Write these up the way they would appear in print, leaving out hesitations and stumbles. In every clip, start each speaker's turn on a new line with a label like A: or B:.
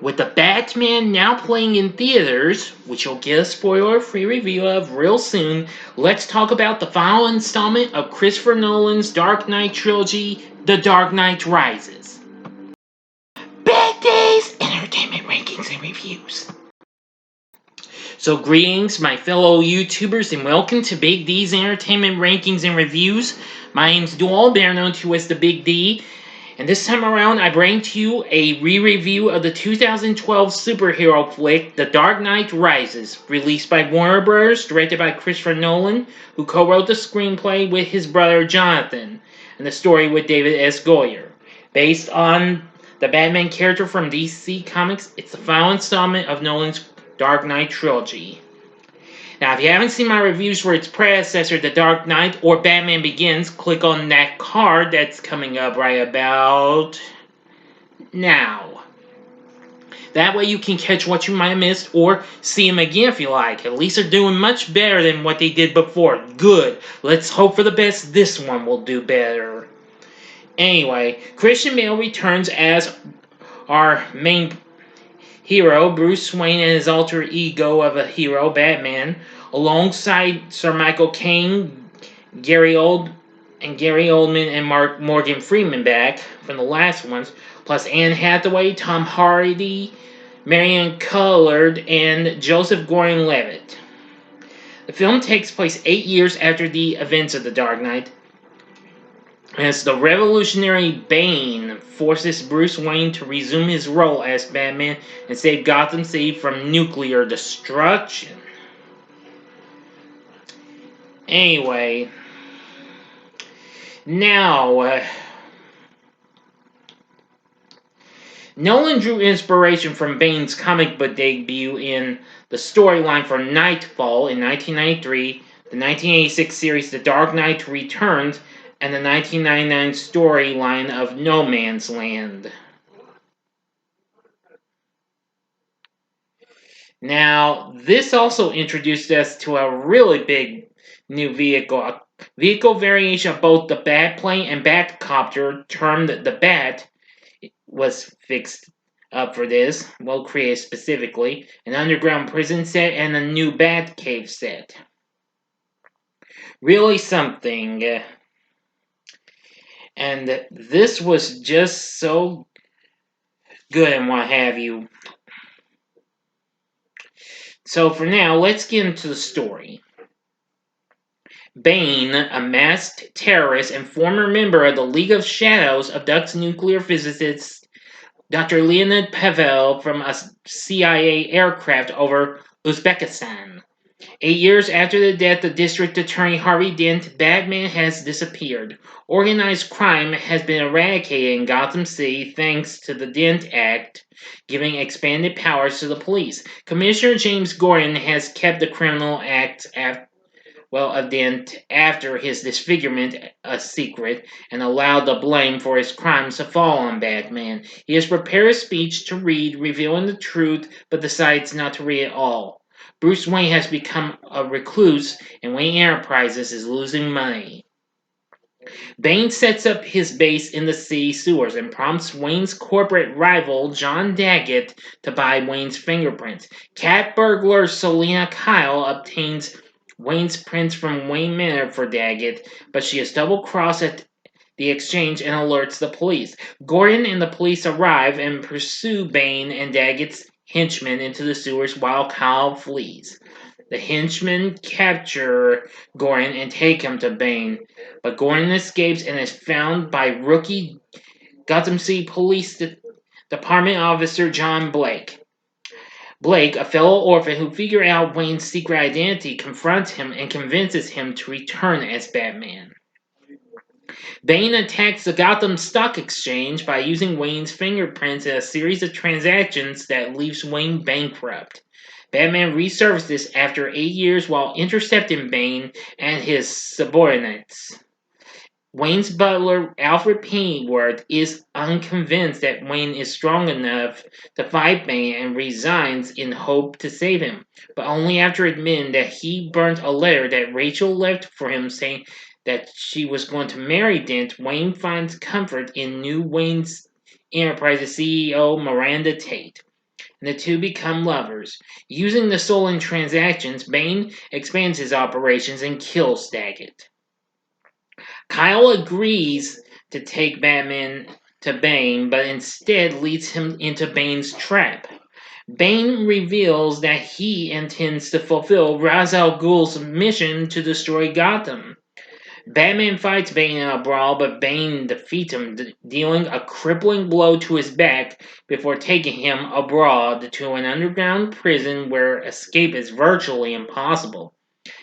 A: With the Batman now playing in theaters, which you'll get a spoiler-free review of real soon, let's talk about the final installment of Christopher Nolan's Dark Knight trilogy, The Dark Knight Rises. Big D's Entertainment Rankings and Reviews. So greetings, my fellow YouTubers, and welcome to Big D's Entertainment Rankings and Reviews. My name's Dual, better known to you as the Big D. And this time around, I bring to you a re-review of the 2012 superhero flick, The Dark Knight Rises, released by Warner Bros., directed by Christopher Nolan, who co-wrote the screenplay with his brother Jonathan, and the story with David S. Goyer. Based on the Batman character from DC Comics, it's the final installment of Nolan's Dark Knight trilogy. Now, if you haven't seen my reviews for its predecessor, The Dark Knight or Batman Begins, click on that card that's coming up right about now. That way you can catch what you might have missed or see them again if you like. At least they're doing much better than what they did before. Good. Let's hope for the best this one will do better. Anyway, Christian Bale returns as our main hero, Bruce Wayne, and his alter ego of a hero, Batman, alongside Sir Michael Caine, Gary Oldman, and Morgan Freeman back from the last ones, plus Anne Hathaway, Tom Hardy, Marion Cotillard, and Joseph Gordon-Levitt. The film takes place 8 years after the events of The Dark Knight, as the revolutionary Bane forces Bruce Wayne to resume his role as Batman and save Gotham City from nuclear destruction. Anyway, now, Nolan drew inspiration from Bane's comic book debut in the storyline for Nightfall in 1993, the 1986 series The Dark Knight Returns, and the 1999 storyline of No Man's Land. Now, this also introduced us to a really big new vehicle, a vehicle variation of both the Batplane and Batcopter, termed the Bat, was fixed up for this, well created specifically, an underground prison set and a new Batcave set. Really something. And this was just so good and what have you. So for now, let's get into the story. Bane, a masked terrorist and former member of the League of Shadows, abducts nuclear physicist Dr. Leonid Pavel from a CIA aircraft over Uzbekistan. 8 years after the death of District Attorney Harvey Dent, Batman has disappeared. Organized crime has been eradicated in Gotham City thanks to the Dent Act, giving expanded powers to the police. Commissioner James Gordon has kept the criminal acts of Dent after his disfigurement a secret and allowed the blame for his crimes to fall on Batman. He has prepared a speech to read, revealing the truth, but decides not to read it all. Bruce Wayne has become a recluse, and Wayne Enterprises is losing money. Bane sets up his base in the city sewers and prompts Wayne's corporate rival, John Daggett, to buy Wayne's fingerprints. Cat burglar Selina Kyle obtains Wayne's prints from Wayne Manor for Daggett, but she is double-crossed at the exchange and alerts the police. Gordon and the police arrive and pursue Bane and Daggett's henchmen into the sewers while Kyle flees. The henchmen capture Gordon and take him to Bane, but Gordon escapes and is found by rookie Gotham City Police Department officer John Blake. Blake, a fellow orphan who figured out Wayne's secret identity, confronts him and convinces him to return as Batman. Bane attacks the Gotham Stock Exchange by using Wayne's fingerprints in a series of transactions that leaves Wayne bankrupt. Batman resurfaces after 8 years while intercepting Bane and his subordinates. Wayne's butler, Alfred Pennyworth, is unconvinced that Wayne is strong enough to fight Bane and resigns in hope to save him, but only after admitting that he burnt a letter that Rachel left for him saying that she was going to marry Dent. Wayne finds comfort in new Wayne's Enterprises CEO Miranda Tate. and the two become lovers. Using the soul in transactions, Bane expands his operations and kills Daggett. Kyle agrees to take Batman to Bane, but instead leads him into Bane's trap. Bane reveals that he intends to fulfill Ra's al Ghul's mission to destroy Gotham. Batman fights Bane in a brawl, but Bane defeats him, dealing a crippling blow to his back before taking him abroad to an underground prison where escape is virtually impossible.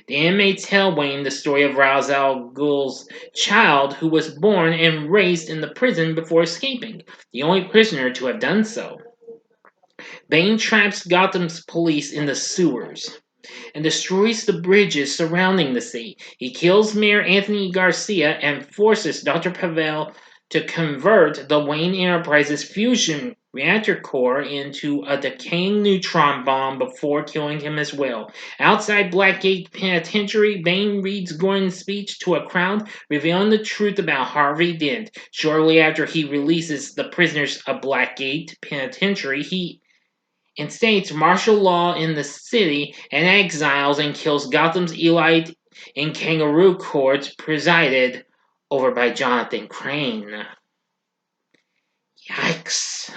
A: The inmates tell Wayne the story of Ra's al Ghul's child who was born and raised in the prison before escaping, the only prisoner to have done so. Bane traps Gotham's police in the sewers and destroys the bridges surrounding the city. He kills Mayor Anthony Garcia and forces Dr. Pavel to convert the Wayne Enterprises fusion reactor core into a decaying neutron bomb before killing him as well. Outside Blackgate Penitentiary, Bane reads Gordon's speech to a crowd, revealing the truth about Harvey Dent. Shortly after he releases the prisoners of Blackgate Penitentiary, he instates martial law in the city and exiles and kills Gotham's elite in kangaroo courts presided over by Jonathan Crane. Yikes.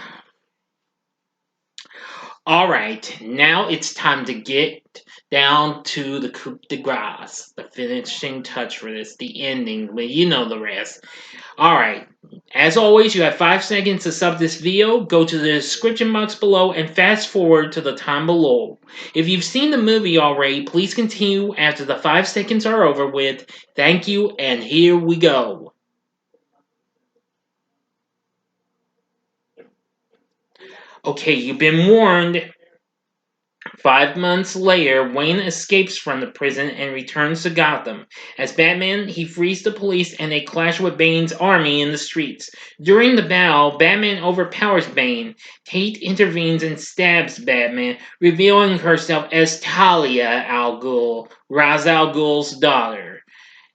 A: Alright, now it's time to get down to the coup de grace, the finishing touch for this, the ending, but you know the rest. Alright, as always, you have 5 seconds to sub this video. Go to the description box below and fast forward to the time below. If you've seen the movie already, please continue after the 5 seconds are over with. Thank you, and here we go. Okay, you've been warned. 5 months later, Wayne escapes from the prison and returns to Gotham. As Batman, he frees the police and they clash with Bane's army in the streets. During the battle, Batman overpowers Bane. Tate intervenes and stabs Batman, revealing herself as Talia al Ghul, Ra's al Ghul's daughter.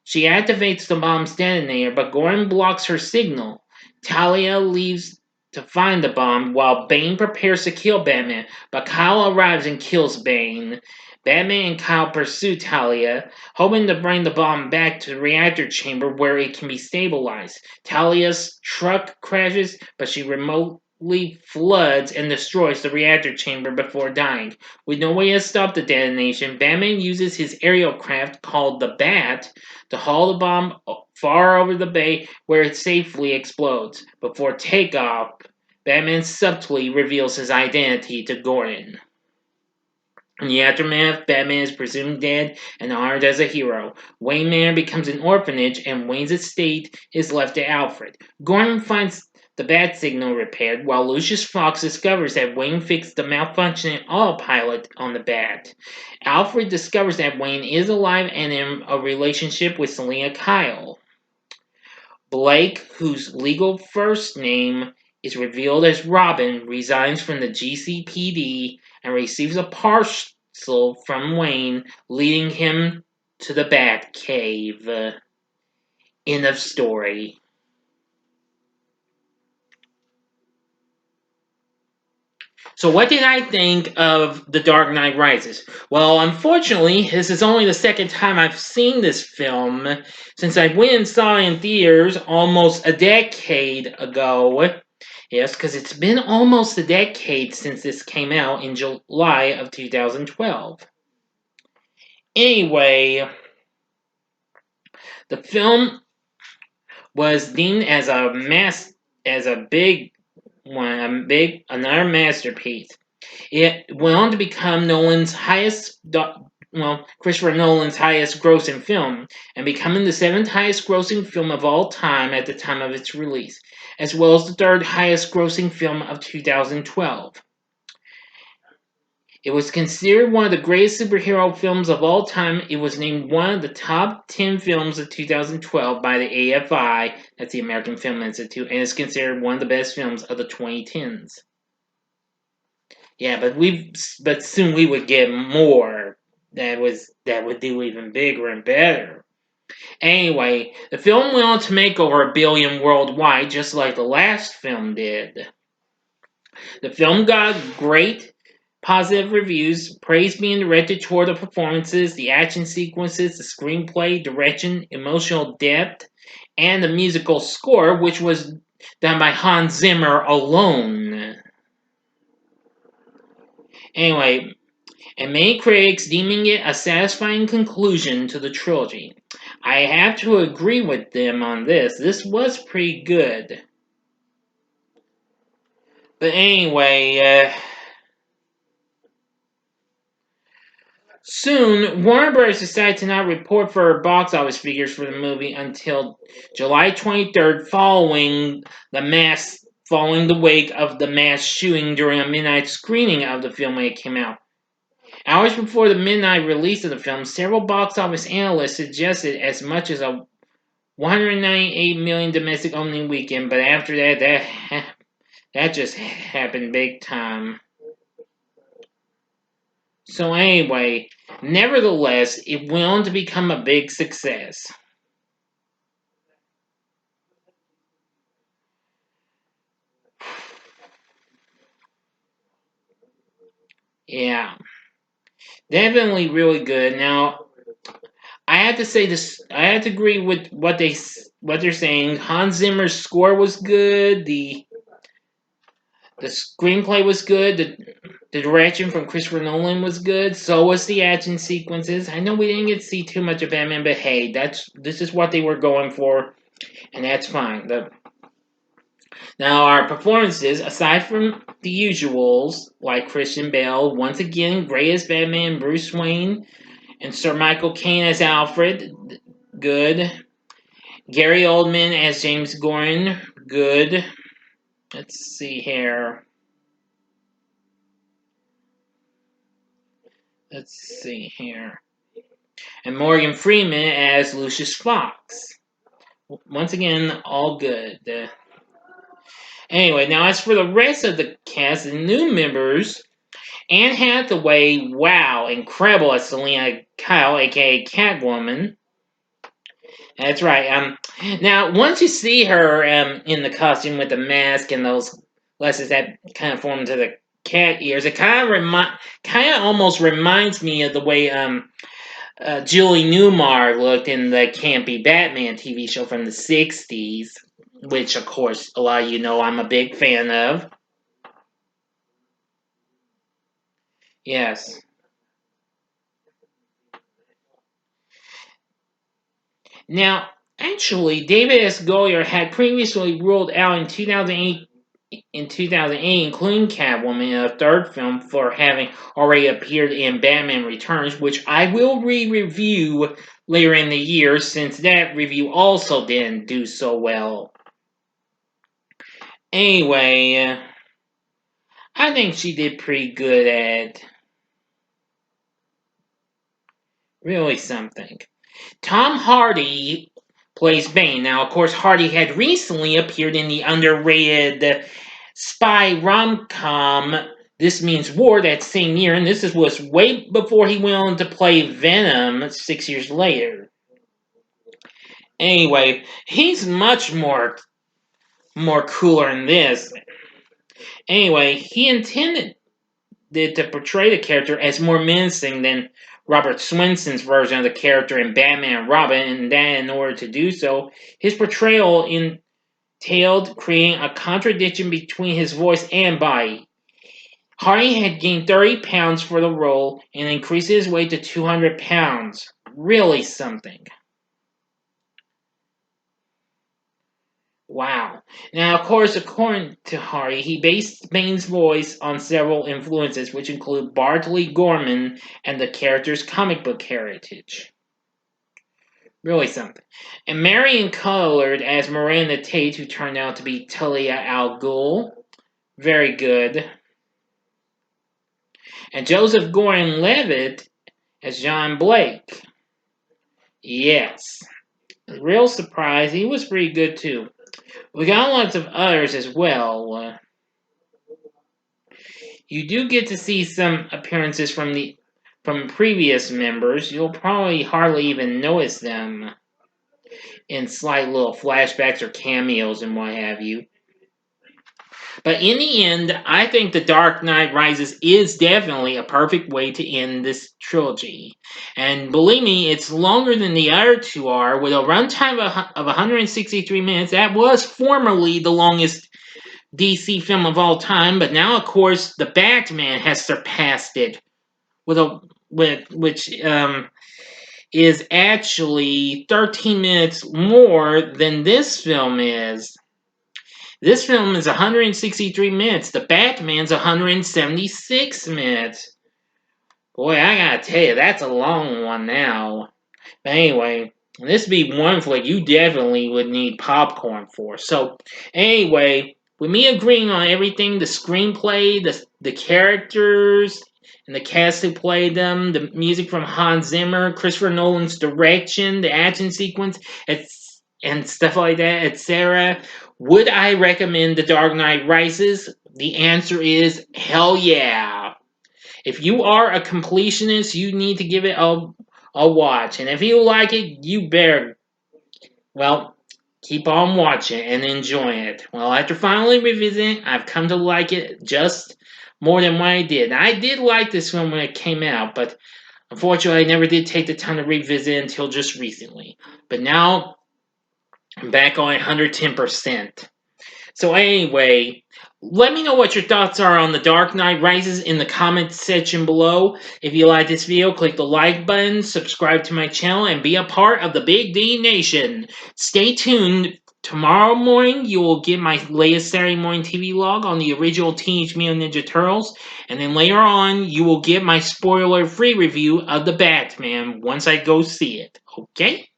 A: She activates the bomb's detonator, but Gordon blocks her signal. Talia leaves to find the bomb while Bane prepares to kill Batman, but Kyle arrives and kills Bane. Batman and Kyle pursue Talia, hoping to bring the bomb back to the reactor chamber where it can be stabilized. Talia's truck crashes, but she remotely floods and destroys the reactor chamber before dying. With no way to stop the detonation, Batman uses his aerial craft called the Bat to haul the bomb far over the bay where it safely explodes. Before takeoff, Batman subtly reveals his identity to Gordon. In the aftermath, Batman is presumed dead and honored as a hero. Wayne Manor becomes an orphanage and Wayne's estate is left to Alfred. Gordon finds the bat signal repaired while Lucius Fox discovers that Wayne fixed the malfunctioning autopilot on the bat. Alfred discovers that Wayne is alive and in a relationship with Selina Kyle. Blake, whose legal first name is revealed as Robin, resigns from the GCPD and receives a parcel from Wayne, leading him to the Batcave. End of story. So what did I think of The Dark Knight Rises? Well, unfortunately, this is only the second time I've seen this film since I went and saw it in theaters almost a decade ago. Yes, because it's been almost a decade since this came out in July of 2012. Anyway, the film was deemed as another masterpiece. It went on to become Christopher Nolan's highest grossing film, and becoming the 7th highest grossing film of all time at the time of its release, as well as the 3rd highest grossing film of 2012. It was considered one of the greatest superhero films of all time. It was named one of the top 10 films of 2012 by the AFI, that's the American Film Institute, and is considered one of the best films of the 2010s. Yeah, but soon we would get more that would do even bigger and better. Anyway, the film went on to make over $1 billion worldwide, just like the last film did. The film got great positive reviews, praise being directed toward the performances, the action sequences, the screenplay, direction, emotional depth, and the musical score, which was done by Hans Zimmer alone. Anyway, and many critics deeming it a satisfying conclusion to the trilogy. I have to agree with them on this. This was pretty good. But anyway, soon, Warner Bros. Decided to not report for box office figures for the movie until July 23rd, following the wake of the mass shooting during a midnight screening of the film when it came out. Hours before the midnight release of the film, several box office analysts suggested as much as a 198 million domestic opening weekend, but after that just happened big time. So anyway, nevertheless, it went on to become a big success. Yeah, definitely really good. Now, I have to say this. I have to agree with what they're saying. Hans Zimmer's score was good. The screenplay was good. The direction from Christopher Nolan was good. So was the action sequences. I know we didn't get to see too much of Batman, but hey, this is what they were going for, and that's fine. Now our performances, aside from the usuals like Christian Bale, once again great as Batman, Bruce Wayne, and Sir Michael Caine as Alfred, good. Gary Oldman as James Gordon, good. Let's see here. And Morgan Freeman as Lucius Fox. Once again, all good. Anyway, now as for the rest of the cast and new members, Anne Hathaway, wow, incredible as Selena Kyle, aka Catwoman. That's right. Now once you see her in the costume with the mask and those glasses that kind of form to the cat ears, it kind of almost reminds me of the way Julie Newmar looked in the campy Batman TV show from the '60s, which of course a lot of you know I'm a big fan of. Yes. Now, actually, David S. Goyer had previously ruled out in 2008, including Catwoman in a third film for having already appeared in Batman Returns, which I will re-review later in the year since that review also didn't do so well. Anyway, I think she did pretty good at really something. Tom Hardy plays Bane. Now, of course, Hardy had recently appeared in the underrated spy rom-com This Means War that same year, and this was way before he went on to play Venom 6 years later. Anyway, he's much more cooler in this. Anyway, he intended to portray the character as more menacing than Robert Swenson's version of the character in Batman and Robin, and that in order to do so, his portrayal entailed creating a contradiction between his voice and body. Hardy had gained 30 pounds for the role and increased his weight to 200 pounds. Really something. Wow. Now, of course, according to Hardy, he based Bane's voice on several influences, which include Bartley Gorman and the character's comic book heritage. Really something. And Marion Colored as Miranda Tate, who turned out to be Talia al Ghul. Very good. And Joseph Gordon-Levitt as John Blake. Yes. Real surprise. He was pretty good too. We got lots of others as well. You do get to see some appearances from previous members. You'll probably hardly even notice them in slight little flashbacks or cameos and what have you. But in the end, I think The Dark Knight Rises is definitely a perfect way to end this trilogy. And believe me, it's longer than the other two are, with a runtime of 163 minutes. That was formerly the longest DC film of all time, but now, of course, The Batman has surpassed it with a with which is actually 13 minutes more than this film is. This film is 163 minutes. The Batman's 176 minutes. Boy, I gotta tell you, that's a long one now. But anyway, this be one flick you definitely would need popcorn for. So, anyway, with me agreeing on everything, the screenplay, the characters, and the cast who played them, the music from Hans Zimmer, Christopher Nolan's direction, the action sequence, and stuff like that, etc. Would I recommend The Dark Knight Rises? The answer is hell yeah. If you are a completionist, you need to give it a watch. And if you like it, you better, well, keep on watching and enjoying it. Well, after finally revisiting, I've come to like it just more than what I did. I did like this film when it came out, but unfortunately, I never did take the time to revisit it until just recently. But now, I'm back on 110%. So anyway, let me know what your thoughts are on The Dark Knight Rises in the comments section below. If you like this video, click the like button, subscribe to my channel, and be a part of the Big D Nation. Stay tuned. Tomorrow morning, you will get my latest Saturday morning TV log on the original Teenage Mutant Ninja Turtles. And then later on, you will get my spoiler-free review of The Batman once I go see it. Okay?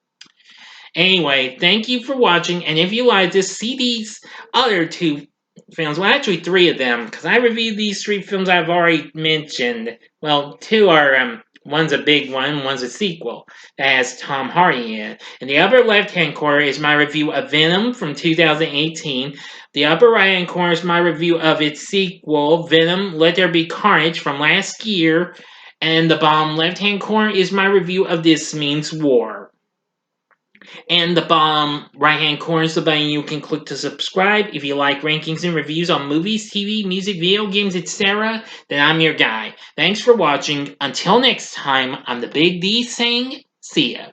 A: Anyway, thank you for watching, and if you like this, see these other two films. Well, actually, three of them, because I reviewed these three films I've already mentioned. Well, two are, one's a big one, one's a sequel that has Tom Hardy in it. In the upper left-hand corner is my review of Venom from 2018. The upper right-hand corner is my review of its sequel, Venom, Let There Be Carnage, from last year. And the bottom left-hand corner is my review of This Means War. And the bottom right-hand corner is the button you can click to subscribe. If you like rankings and reviews on movies, TV, music, video games, etc., then I'm your guy. Thanks for watching. Until next time, I'm the Big D saying, see ya.